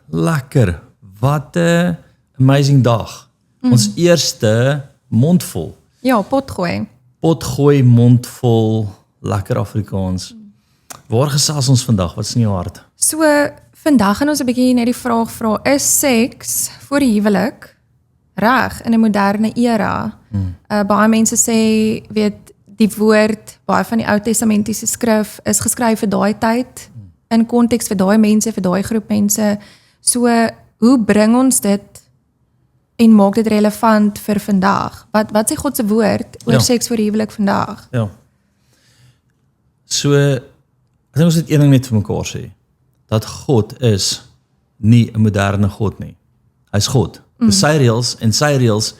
lekker. Wat 'n amazing dag. Ons eerste mondvol. Ja, potgooi. Potgooi mondvol, lekker Afrikaans. Waar gesels ons vandag? Wat is in jou hart? So, vandag gaan ons 'n bietjie net die vraag vra, is seks voor die huwelik reg in 'n moderne era? Baie mense sê, weet, die woord, baie van die Ou Testamentiese skrif is geskryf vir daai tyd, in konteks vir daai mense, vir daai groep mense. So, hoe bring ons dit en maak dit relevant vir vandag? Wat sê God se woord oor seks voor die huwelik vandag? Ja. So, ek dink ons moet een ding net vir mekaar sê, dat God is nie 'n moderne God nie. Hy's God. Dis sy reëls en sy reëls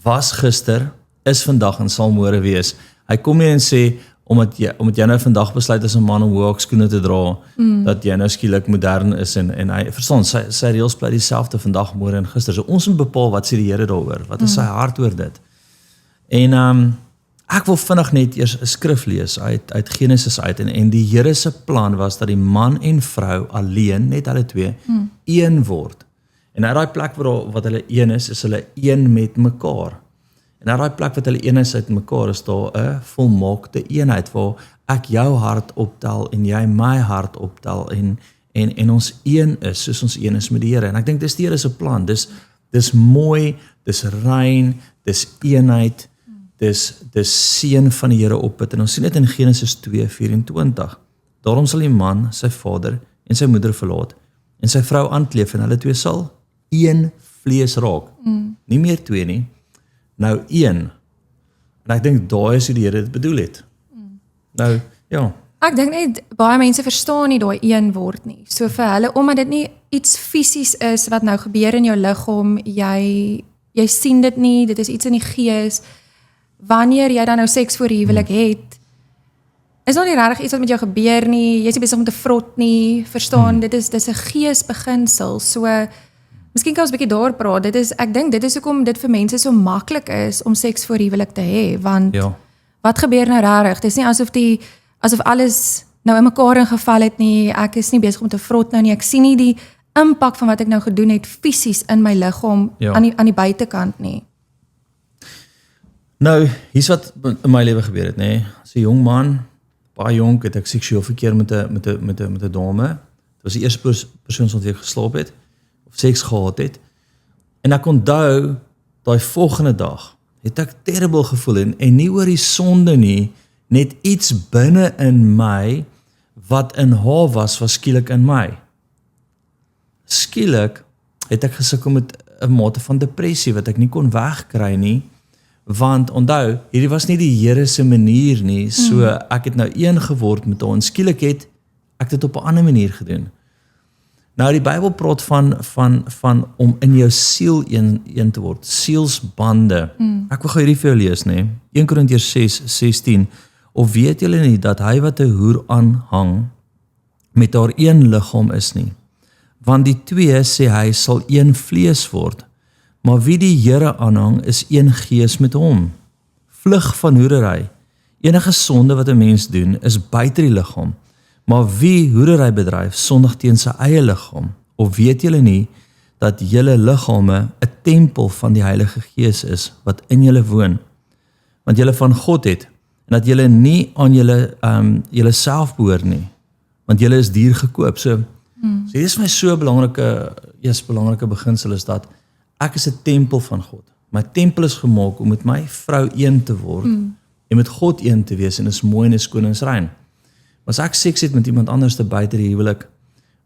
was gister, is vandag en sal môre wees. Hy kom nie en sê omdat jy nou vandag besluit as 'n man om hoë skoene te dra, dat jy nou skielik modern is en hy verstaan sy reëls bly dieselfde vandag, môre en gister. So ons moet bepaal wat sê die Here daaroor. Wat is sy hart oor dit? En ek wil vinnig net eers 'n skrif lees uit Genesis uit en die Here se plan was dat die man en vrou alleen, net hulle twee, een word. En uit daai plek wat hulle een is hulle een met mekaar. En uit daai plek wat hulle een is uit mekaar, is daar 'n volmaakte eenheid waar ek jou hart optel en jy my hart optel en ons een is, soos ons een is met die Here. En ek dink dis die Here se plan. Dis mooi, dis rein, dis eenheid. Dis seën van die Here op het. En ons sien dit in Genesis 2:24. Daarom sal die man sy vader en sy moeder verlaat en sy vrou aankleef en hulle twee sal een vlees raak. Nie meer twee nie. Nou een. En ek dink daai is hoe die Here dit bedoel het. Nou, ja. Ek dink net baie mense verstaan nie daai een word nie. So vir hulle, omdat dit nie iets fisies is wat nou gebeur in jou liggaam, jy sien dit nie, dit is iets in die gees. Wanneer jy dan nou seks voor die huwelik het, is nog nie regtig iets wat met jou gebeur nie, jy is nie besig om te vrot nie, verstaan, dis 'n geesbeginsel, so, miskien kan ons 'n bietjie daar praat, ek dink dit is hoekom dit vir mense so maklik is om seks voor die huwelik te hê, want wat gebeur nou regtig? Dis nie asof alles nou in mekaar ingeval het nie, ek is nie besig om te vrot nou nie, ek sien nie die impak van wat ek nou gedoen het fisies in my liggaam aan die buitekant nie. Nou, hier's wat in my lewe gebeur het, nê. As 'n jong man, baie jonk, het ek seksueel verkeer met 'n dame. Dit was die eerste persoon wat ek geslaap het of seks gehad het. En ek onthou daai volgende dag het ek terrible gevoel en nie oor die sonde nie, net iets binne in my wat in haar was skielik in my. Skielik het ek gesukkel met 'n mate van depressie wat ek nie kon wegkry nie. Want onthou, hierdie was nie die Here se manier nie, so ek het nou een geword met hom en skielik het ek dit op 'n ander manier gedoen. Nou die Bybel praat van om in jou siel een te word, sielsbande. Ek wil gou hierdie vir jou lees, nê. 1 Korintiërs 6:16. Of weet julle nie dat hy wat 'n hoer aanhang met haar een liggaam is nie? Want die twee, sê hy, sal een vlees word. Maar wie die Here aanhang, is een gees met hom. Vlug van hoerery. Enige sonde wat 'n mens doen, is buite die liggaam. Maar wie hoerery bedryf, sondig teen sy eie liggaam. Of weet julle nie, dat julle liggame 'n tempel van die Heilige Gees is, wat in julle woon? Want julle van God het, en dat julle nie aan julle self behoort nie. Want julle is duur gekoop. So hier is my so belangrike beginsel is dat ek is 'n tempel van God. My tempel is gemaak om met my vrou een te word en met God een te wees en is mooi en is skoon en is rein. Maar as ek seks het met iemand anders te buite die huwelik,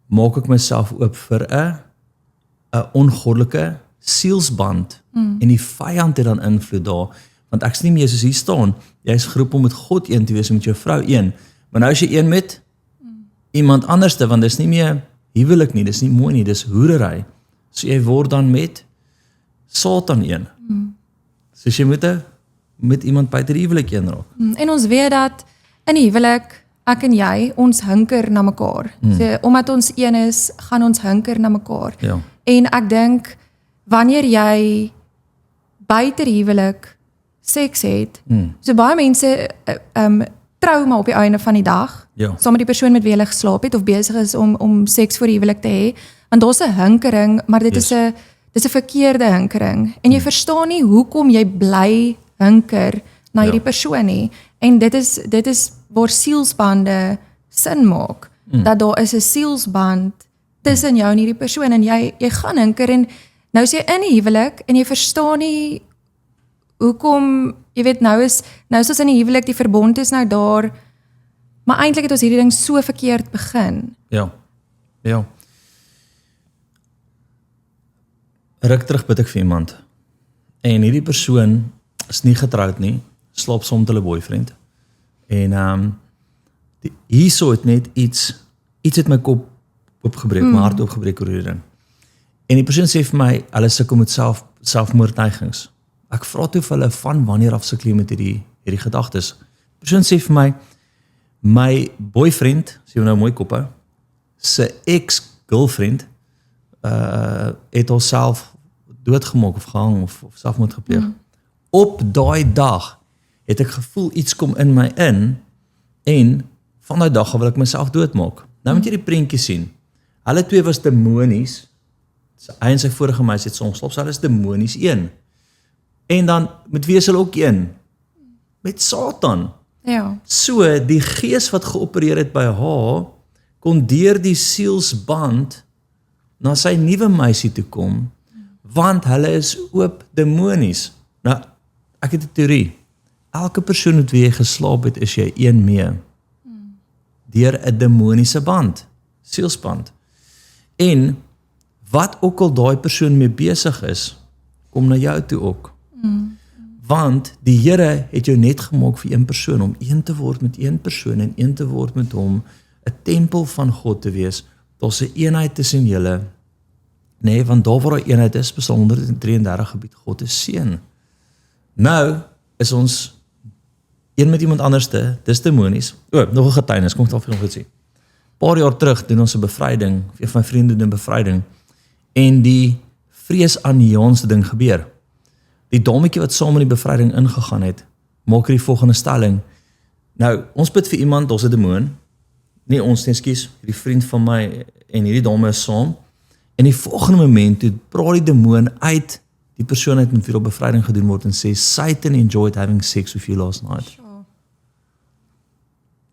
maak ek myself oop vir 'n ongoddelike sielsband en die vyand het dan invloed daar, want ek is nie meer soos hier staan, jy is geroep om met God een te wees en met jou vrou een, maar nou is jy een met iemand anderste, want dis nie meer huwelik nie, dis nie mooi nie, dis hoerery. So jy word dan met Satan een. So jy moet met iemand buite die huwelik een raak. En ons weet dat in die huwelik, ek en jy, ons hinker na mekaar. So, omdat ons een is, gaan ons hinker na mekaar. Ja. En ek dink, wanneer jy buite die huwelik seks het, so baie mense trauma op die einde van die dag, Ja. saam met die persoon met wie hulle geslaap het, of besig is om seks voor die huwelik te hê, want daar's 'n hinkering, maar dit is 'n verkeerde hinkering. En jy verstaan nie hoekom jy bly hinker na hierdie persoon nie. En dit is waar sielsbande sin maak. Dat daar is 'n sielsband tussen jou en hierdie persoon en jy gaan hinker en nou is jy in die huwelik en jy verstaan nie hoekom, jy weet nou is ons in die huwelik, die verbond is nou daar, maar eintlik het ons hierdie ding so verkeerd begin. Ja. Ruk terug bid ek vir iemand. En hierdie persoon is nie getroud nie, slaap saam met hulle boyfriend. En hierso het net iets het my kop opgebreek, my hart opgebreek oor hierdie ding. En die persoon sê vir my, hulle sukkel met selfmoordneigings. Ek vra toe vir hulle van wanneer af sukkel jy met hierdie gedagtes. Die persoon sê vir my, my boyfriend, sê jy nou mooi kop hou, sy ex-girlfriend het homself doodgemaak of gehang of selfmoord gepleeg. Op daai dag het ek gevoel iets kom in my in en van daai dag wil ek myself doodmaak. Nou moet jy die prentjie sien. Hulle twee was demonies. Hy en sy vorige meisie het soms slaap, so hulle is demonies een. En dan met wie is hulle ook een? Met Satan. Ja. So die gees wat geopereer het by haar kon deur die sielsband na sy nuwe meisie toe kom, want hulle is oop demonies. Nou, ek het 'n teorie. Elke persoon met wie jy geslaap het, is jy een mee. Deur 'n demoniese band, sielsband. En wat ook al daai persoon mee besig is, kom na jou toe ook. Want die Here het jou net gemaak vir een persoon, om een te word met een persoon en een te word met hom, 'n tempel van God te wees. Daar's 'n eenheid tussen julle. Nee, want daar waar 'n eenheid is, Psalm 133 gebied, God is seën. Nou is ons een met iemand anderste, dis demonies. Nog 'n getuienis, kom ek dalk vir nog iets sê. Paar jaar terug doen ons 'n bevryding, een van my vriende doen 'n bevryding, en die vreesaanjaendste ding gebeur. Die dametjie wat saam in die bevryding ingegaan het, maak die volgende stelling. Nou, ons bid vir iemand, ons 'n demoon. Nie ons nie, ekskuus, hierdie vriend van my en hierdie dame is saam. En die volgende moment toe praat die demoon uit die persoon uit met wie op bevryding gedoen word en sê, Satan enjoyed having sex with you last night.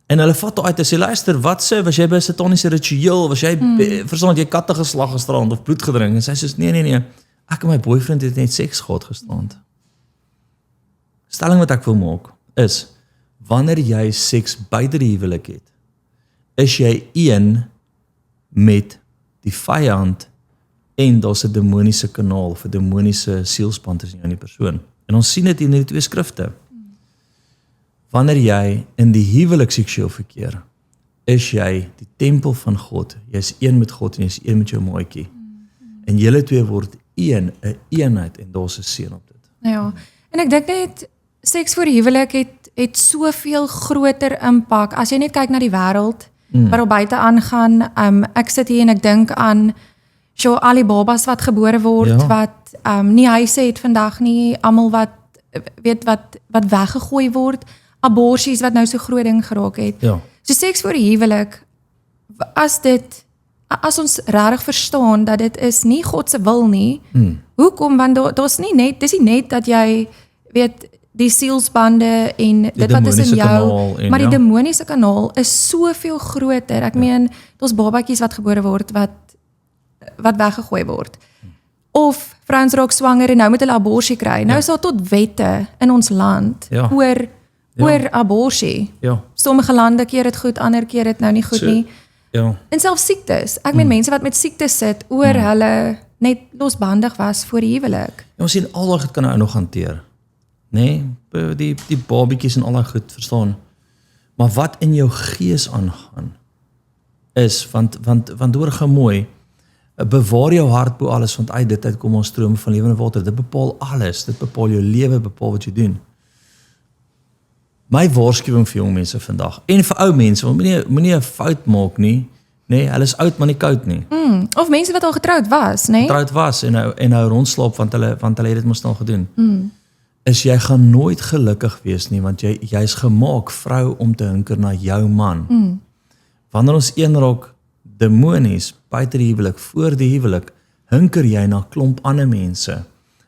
En hulle vat uit en sê, luister, wat sê, was jy by 'n sataniese ritueel, was jy, verstaan, jy katte geslag gisterand of bloed gedrink, en sy sê, nee, ek en my boyfriend het net seks gehad gisterand. Stelling wat ek wil maak, is, wanneer jy seks buite die huwelik het, is jy een met die vyand en daar's 'n demoniese kanaal of 'n demoniese sielsband tussen jou en die persoon. En ons sien dit in die twee skrifte. Wanneer jy in die huwelik seksueel verkeer, is jy die tempel van God. Jy is een met God en jy is een met jou maatjie. En julle twee word 'n eenheid en daar's 'n seën op dit. Ja, en ek dink net seks voor die huwelik het soveel groter impak. As jy net kyk na die wêreld wat daar buite aangaan, ek sit hier en ek dink aan al die babas wat gebore word, wat nie huise het vandag nie, almal wat weggegooi word, aborsies wat nou so groot ding geraak het. Ja. So seks voor die huwelik, as ons regtig verstaan dat dit is nie God se wil nie, hoekom? Want daar's nie net, dis nie net dat jy weet die sielsbande en dit wat is in jou, maar die demoniese kanaal is soveel groter. Ek meen, daar's babatjies wat gebore word wat weggegooi word. Of vrouens raak swanger en nou moet hulle aborsie kry. Nou is daar tot wette in ons land oor aborsie. Ja. Sommige lande keer dit goed, ander keer dit nou nie goed nie. Ja. En selfs siektes. Ek meen mense wat met siektes sit oor hulle net losbandig was voor die huwelik. Ja, ons sien al daai goed kan nou nog hanteer. Nee, die babietjies en al daai goed, verstaan. Maar wat in jou gees aangaan is, want hoor gou mooi, bewaar jou hart bo alles, want uit dit kom ons strome van lewende water. Dit bepaal alles, dit bepaal jou lewe, bepaal wat jy doen. My waarskuwing vir jong mense vandag, en vir ou mense, want moenie 'n fout maak nie, nee, hulle is oud maar nie koud nie. Of mense wat al getroud was, nee? Getroud was en nou rondslaap want hulle het dit mos nou gedoen. is jy gaan nooit gelukkig wees nie, want jy's gemaak vrou om te hinker na jou man. Wanneer ons een raak demonies buite die huwelik, voor die huwelik, hinker jy na klomp ander mense.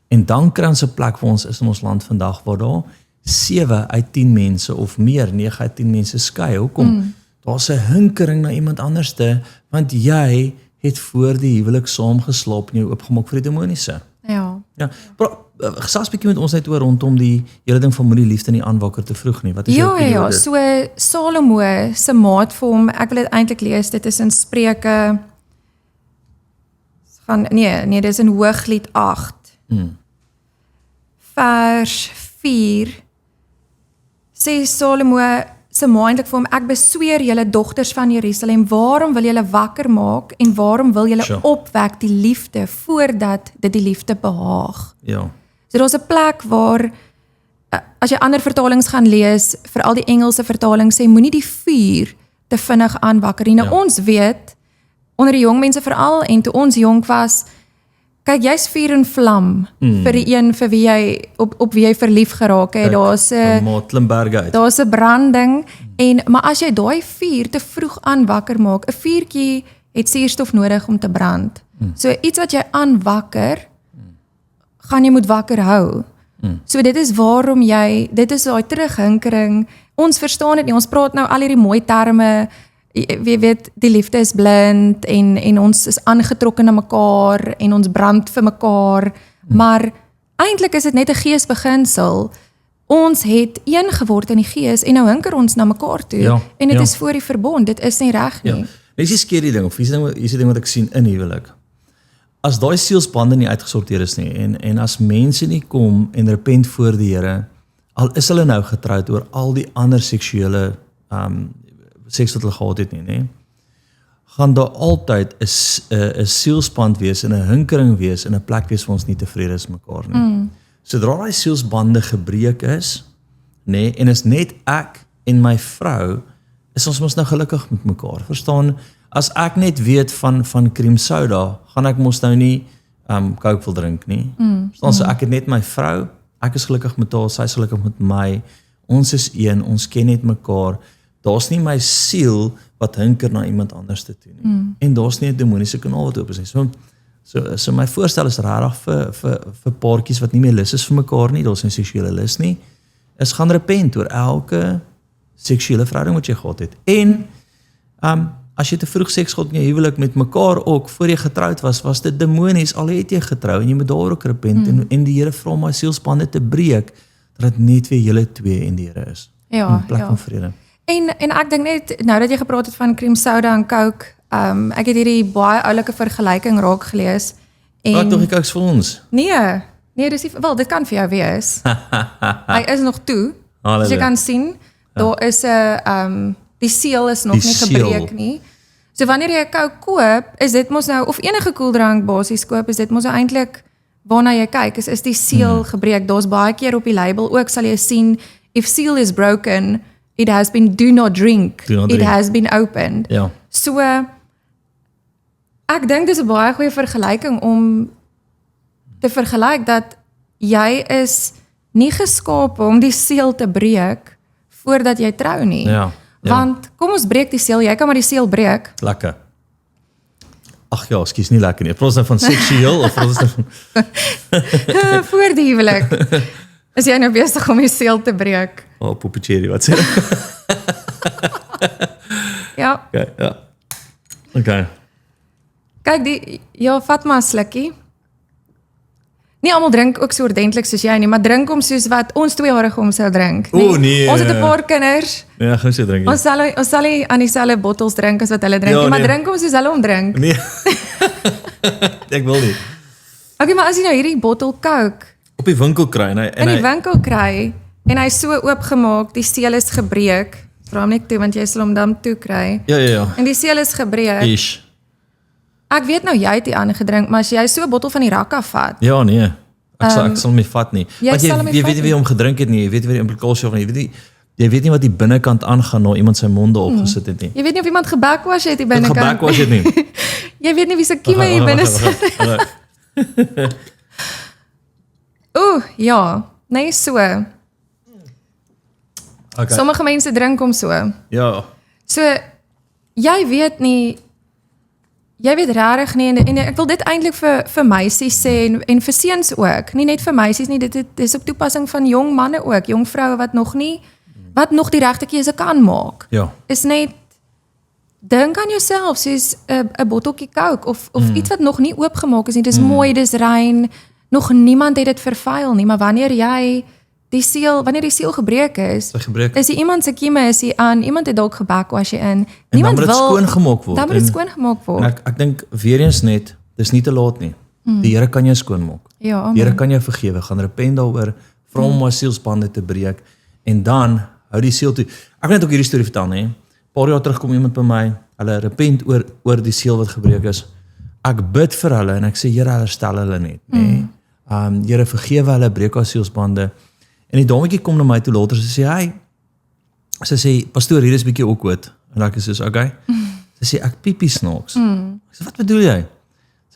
En dan kry ons 'n plek waar ons is in ons land vandag waar daar 7 uit 10 mense of meer, 9 uit 10 mense skei. Hoekom? Daar's 'n hinkering na iemand anderste, want jy het voor die huwelik saamgeslaap en jou oopgemaak vir die demoniese. Ja. Ja, gesels 'n bietjie met ons net oor rondom die hele ding van moenie liefde nie aanwakker te vroeg nie. Wat is jou opinie oor dit? So Salomo se maat vir hom, ek wil dit eintlik lees, dit is in Spreuke dit is in Hooglied 8. Vers 4 sê Salomo se ma eintlik vir hom, ek besweer julle dogters van Jerusalem, waarom wil julle wakker maak en waarom wil julle opwek die liefde voordat dit die liefde behaag? Ja. So daar's 'n plek waar as jy ander vertalings gaan lees, veral die Engelse vertaling sê moenie die vuur te vinnig aanwakker nie. Nou ons weet onder die jong mense veral en toe ons jonk was, kyk jy's vuur en vlam vir die een vir wie jy op wie jy verlief geraak het. Daar's 'n branding maar as jy daai vuur te vroeg aanwakker maak, 'n vuurtjie het suurstof nodig om te brand. So iets wat jy aanwakker, gaan jy moet wakker hou. So dit is waarom dit is daai terughinkering. Ons verstaan dit nie. Ons praat nou al hierdie mooi terme. Jy weet, die liefde is blind en ons is aangetrokken na mekaar en ons brand vir mekaar, maar eintlik is dit net 'n geesbeginsel. Ons het een geword in die gees en nou hinker ons na mekaar toe en dit is voor die verbond, dit is nie reg nie. Dis die skerry ding, of hier is die ding wat ek sien in huwelik. As daai sielsbande nie uitgesorteer is nie en as mense nie kom en repent voor die Here, al is hulle nou getroud oor al die ander seksuele seks wat hulle gehad het nie, gaan daar altyd 'n sielsband wees en 'n hinkering wees en 'n plek wees waar ons nie tevrede is met mekaar nie. Sodra daai sielsbande gebreek is, en is net ek en my vrou, is ons mos nou gelukkig met mekaar. Verstaan, as ek net weet van cream soda, gaan ek mos nou nie Coke wil drink nie. Verstaan, so ek het net my vrou, ek is gelukkig met haar, sy is gelukkig met my, ons is een, ons ken net mekaar. Daar's nie my siel wat hinker na iemand anders te toe nie. En daar's nie 'n demoniese kanaal wat oop is nie. So my voorstel is regtig vir paartjies wat nie meer lus is vir mekaar nie, daar's nie seksuele lus nie, is gaan repent oor elke seksuele verhouding wat jy gehad het. En as jy te vroeg seks gehad in jou huwelik met mekaar ook, voor jy getroud was dit demonies, al het jy getrou, en jy moet daar ook repent, en die Here vra om my sielsbande te breek, dat dit net weer julle twee en die Here is. In plek van vrede. En ek dink net, nou dat jy gepraat het van cream soda en Coke, ek het hierdie baie oulike vergelyking raak gelees. Ek dink Coke's vir ons. Nee, dis nie, wel, dit kan vir jou wees. Hy is nog toe, as jy kan sien, daar is die seël is nog nie gebreek nie. So wanneer jy 'n Coke koop, is dit mos nou, of enige koeldrank basies koop, is dit mos nou eintlik, waarna jy kyk, is die seël gebreek. Daar's baie keer op die label ook, sal jy sien, if seal is broken, it has been do not drink. It has been opened. Ja. So, ek dink dis 'n baie goeie vergelyking om te vergelyk dat jy is nie geskaap om die seël te breek voordat jy trou nie. Ja. Want kom ons breek die seël, jy kan maar die seël breek. Lekker. Ag ja, ekskuus, nie lekker nie. Praat ons van seksueel of praat ons van voor die huwelik. Is jy nou besig om die seël te breek? Poppetjeri, wat sê jy? Ja. Okay. Kyk, vat maar 'n slukkie. Nie almal drink ook so ordentlik soos jy nie, maar drink hom soos wat ons 2-jarige hom sou drink. Nee. Ons het 'n paar kinders. Ja, gaan so drink. Ons sal nie aan dieselfde bottels drink as wat hulle drink, maar drink hom soos hulle hom drink. Nee. Ek wil nie. Okay, maar as jy nou hierdie bottel Coke op die winkel kry in die winkel kry en hy so oopgemaak, die seël is gebreek. Vra hom net toe want jy sal hom dan toe kry. Ja. En die seël is gebreek. Ek weet nou jy het die ander gedrink, maar as jy so 'n bottel van die rak af vat. Ja, nee. Ek sal hom nie vat nie. Want jy weet nie wie hom gedrink het nie, jy weet nie wat die implikasie van jy weet nie wat die binnekant aangaan na iemand sy monde opgesit het nie. Jy weet nie of iemand gebackwash het die binnekant. Gebackwash het nie. Jy weet nie wie se kieme hier binne sit. Ja. Nee, so. Okay. Sommige mense drink hom so. Ja. So, jy weet rarig nie, en ek wil dit eintlik vir meisies sê, en vir seuns ook, nie net vir meisies nie, dit is op toepassing van jong manne ook, jong vroue wat nog die regte keuse kan maak, Ja. is net, dink aan jouself, soos 'n botteltjie Coke, of iets wat nog nie oopgemaak is nie, dis mooi, dis rein, nog niemand het dit vervuil nie, maar wanneer die siel gebreek is, is die iemand se kieme is hier aan, iemand het dalk gebakwas jy in, En niemand dan moet dit skoongemaak word. Dan moet dit skoongemaak word. En ek dink weer eens net, dis nie te laat nie. Die Here kan jou skoonmaak. Ja, amen. Die Here kan jou vergewe, gaan repent daaroor, vra hom om sielsbande te breek, en dan hou die siel toe. Ek wil net ook hierdie storie vertel, hè. 'n Paar jaar terug kom iemand by my, hulle repent oor die siel wat gebreek is. Ek bid vir hulle en ek sê, Here, herstel hulle net, nê. Here, vergewe hulle, breek haar sielsbande. En die dametjie kom na my toe later, sy sê, pastoor, hier is 'n bietjie awkward. En ek sê, okay. Sy sê, ek piepie snaaks. Ek sê, wat bedoel jy?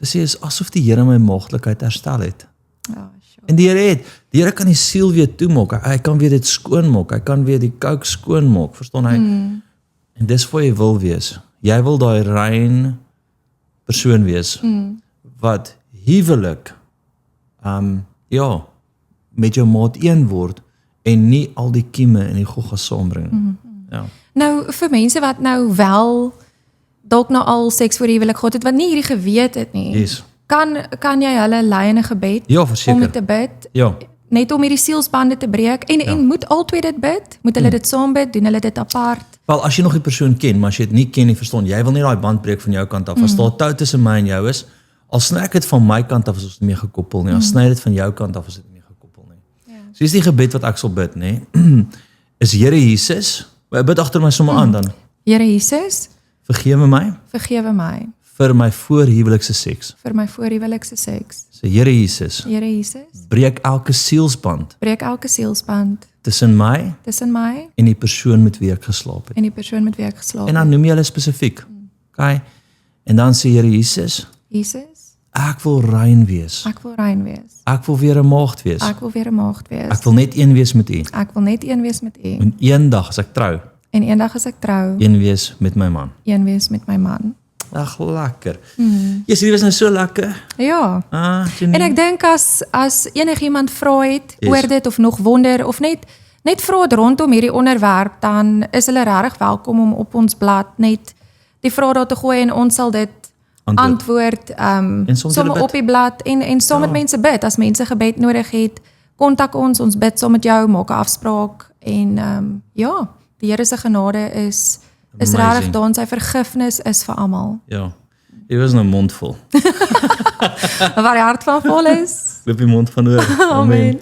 Sy sê, is asof die Here my maagdelikheid herstel het. Ja, sure. En die Here kan die siel weer toemaak, hy kan weer dit skoonmaak, hy kan weer die kouk skoonmaak, verstaan hy? En dis wat jy wil wees. Jy wil daai rein persoon wees, wat huwelik, met jou maat een word, en nie al die kieme en die gogga saambring. Ja. Nou, vir mense wat nou wel dalk nou al seks voor huwelik gehad het, wat nie hierdie geweet het nie, Yes. kan jy hulle lei in 'n gebed, Ja, om verseker. te bid, Ja. net om hierdie sielsbande te breek, en moet albei dit bid? Moet hulle dit saam bid? Doen hulle dit apart? Wel, as jy nog die persoon ken, maar as jy dit nie ken nie, verstaan, jy wil nie daai band breek van jou kant af. As daar tou tussen my en jou is, al sny ek dit van my kant af, is ons nie meer gekoppel nie. Al sny dit van jou kant af, is dit nie meer gekoppel nie. So is die gebed wat ek sal bid, nê? Is Here Jesus, bid agter my sommer aan dan. Here Jesus, Vergewe my vergewe my vir my voorhuwelikse seks. vir my voorhuwelikse seks. So Here Jesus, Here Jesus, breek elke sielsband breek elke sielsband tussen my tussen my en die persoon met wie ek geslaap het. en die persoon met wie ek geslaap En het. dan noem jy hulle spesifiek. Okay? En dan sê Here Jesus, Jesus, ek wil rein wees. ek wil rein wees. Ek wil weer 'n maagd wees. Ek wil weer 'n maagd wees. Ek wil net een wees met U. Ek wil net een wees met U. En eendag as ek trou, En eendag as ek trou, een wees met my man. een wees met my man. Ag, lekker. Yes, hierdie was nou so lekker. Ja. Janine. En ek dink as enigiemand vra het Yes. oor dit of nog wonder of net vra het rondom hierdie onderwerp, dan is hulle regtig welkom om op ons blad net die vrae daar te gooi en ons sal dit antwoord soms sommer bid. op die blad en saam met mense bid. As mense gebed nodig het, kontak ons bid saam met jou, maak 'n afspraak en ja, die Here se genade is Amazing. regtig daar en sy vergifnis is vir almal. Ja. Dit was nou mondvol. Waar die hart van vol is. Loop die mond van oor. Amen.